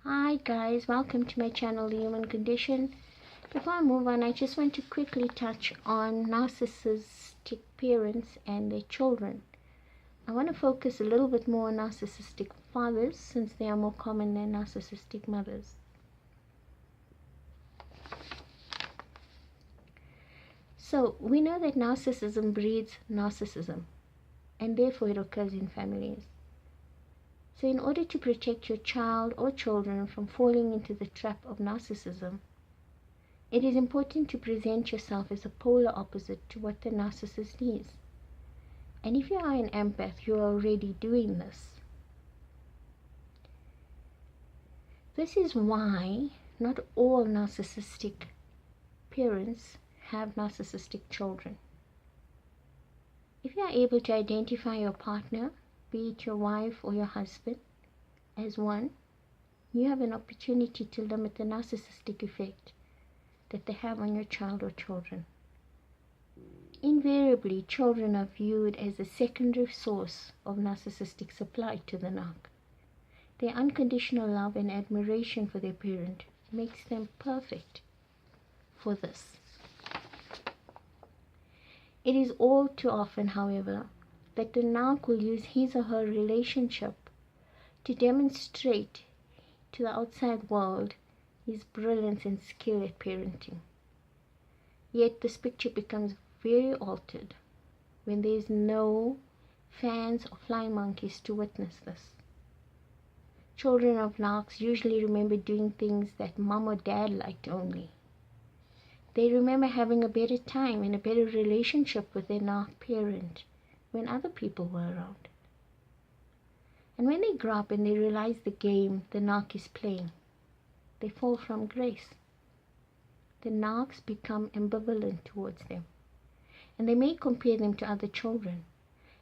Hi guys, welcome to my channel, The Human Condition. Before I move on, I just want to quickly touch on narcissistic parents and their children. I want to focus a little bit more on narcissistic fathers since they are more common than narcissistic mothers. So, we know that narcissism breeds narcissism, and therefore it occurs in families. So in order to protect your child or children from falling into the trap of narcissism, it is important to present yourself as a polar opposite to what the narcissist needs. And if you are an empath, you are already doing this. This is why not all narcissistic parents have narcissistic children. If you are able to identify your partner, be it your wife or your husband, as one, you have an opportunity to limit the narcissistic effect that they have on your child or children. Invariably, children are viewed as a secondary source of narcissistic supply to the narc. Their unconditional love and admiration for their parent makes them perfect for this. It is all too often, however, that the narc will use his or her relationship to demonstrate to the outside world his brilliance and skill at parenting. Yet this picture becomes very altered when there is no fans or flying monkeys to witness this. Children of narcs usually remember doing things that mom or dad liked only. They remember having a better time and a better relationship with their narc parent when other people were around. And when they grow up and they realize the game the narc is playing, they fall from grace. The narcs become ambivalent towards them, and they may compare them to other children,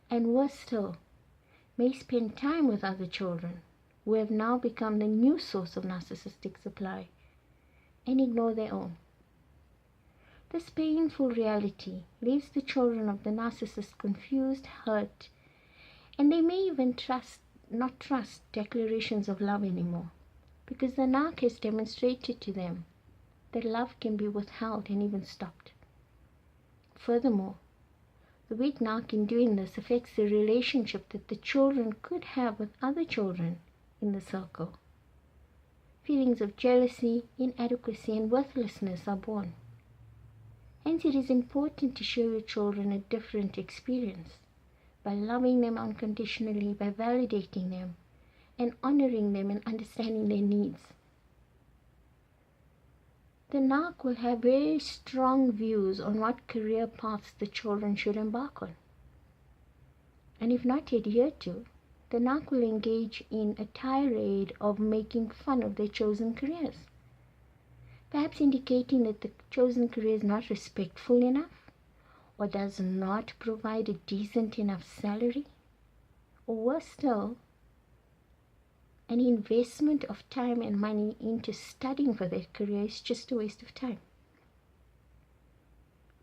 and worse still, may spend time with other children who have now become the new source of narcissistic supply, and ignore their own. This painful reality leaves the children of the narcissist confused, hurt, and they may even not trust declarations of love anymore, because the narc has demonstrated to them that love can be withheld and even stopped. Furthermore, the weak narc in doing this affects the relationship that the children could have with other children in the circle. Feelings of jealousy, inadequacy, and worthlessness are born. Hence, it is important to show your children a different experience by loving them unconditionally, by validating them, and honoring them and understanding their needs. The narc will have very strong views on what career paths the children should embark on. And if not adhered to, the narc will engage in a tirade of making fun of their chosen careers, perhaps indicating that the chosen career is not respectful enough, or does not provide a decent enough salary, or worse still, an investment of time and money into studying for that career is just a waste of time.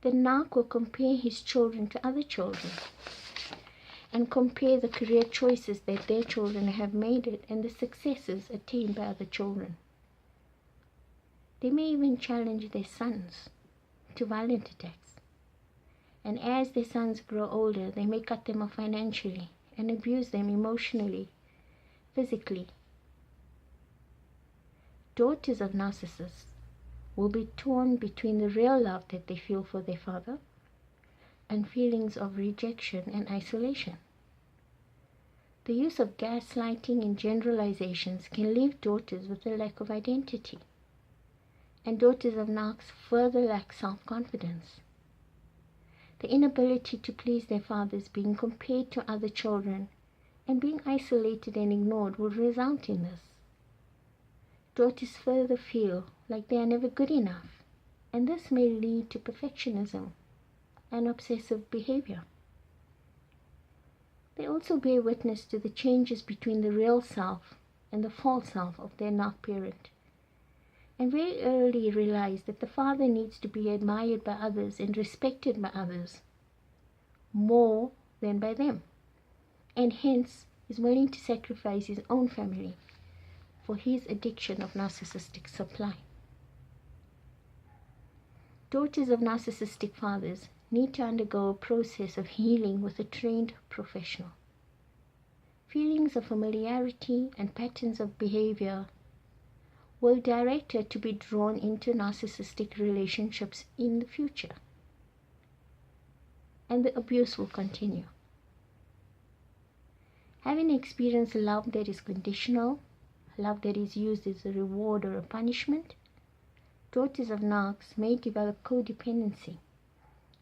The narc will compare his children to other children and compare the career choices that their children have made and the successes attained by other children. They may even challenge their sons to violent attacks. And as their sons grow older, they may cut them off financially and abuse them emotionally, physically. Daughters of narcissists will be torn between the real love that they feel for their father and feelings of rejection and isolation. The use of gaslighting and generalizations can leave daughters with a lack of identity, and daughters of narcs further lack self-confidence. The inability to please their fathers, being compared to other children, and being isolated and ignored will result in this. Daughters further feel like they are never good enough, and this may lead to perfectionism and obsessive behavior. They also bear witness to the changes between the real self and the false self of their narc parent, and very early realize that the father needs to be admired by others and respected by others more than by them, and hence is willing to sacrifice his own family for his addiction of narcissistic supply. Daughters of narcissistic fathers need to undergo a process of healing with a trained professional. Feelings of familiarity and patterns of behavior will direct her to be drawn into narcissistic relationships in the future, and the abuse will continue. Having experienced love that is conditional, love that is used as a reward or a punishment, daughters of narcs may develop codependency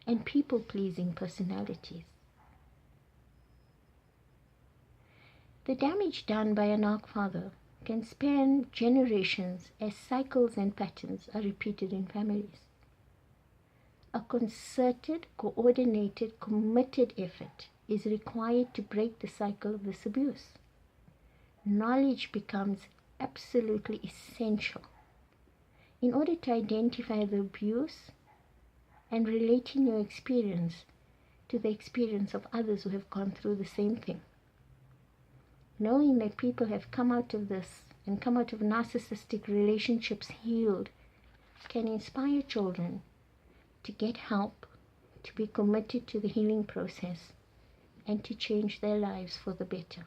and people-pleasing personalities. The damage done by a narc father can span generations as cycles and patterns are repeated in families. A concerted, coordinated, committed effort is required to break the cycle of this abuse. Knowledge becomes absolutely essential in order to identify the abuse and relating your experience to the experience of others who have gone through the same thing. Knowing that people have come out of this and come out of narcissistic relationships healed can inspire children to get help, to be committed to the healing process, and to change their lives for the better.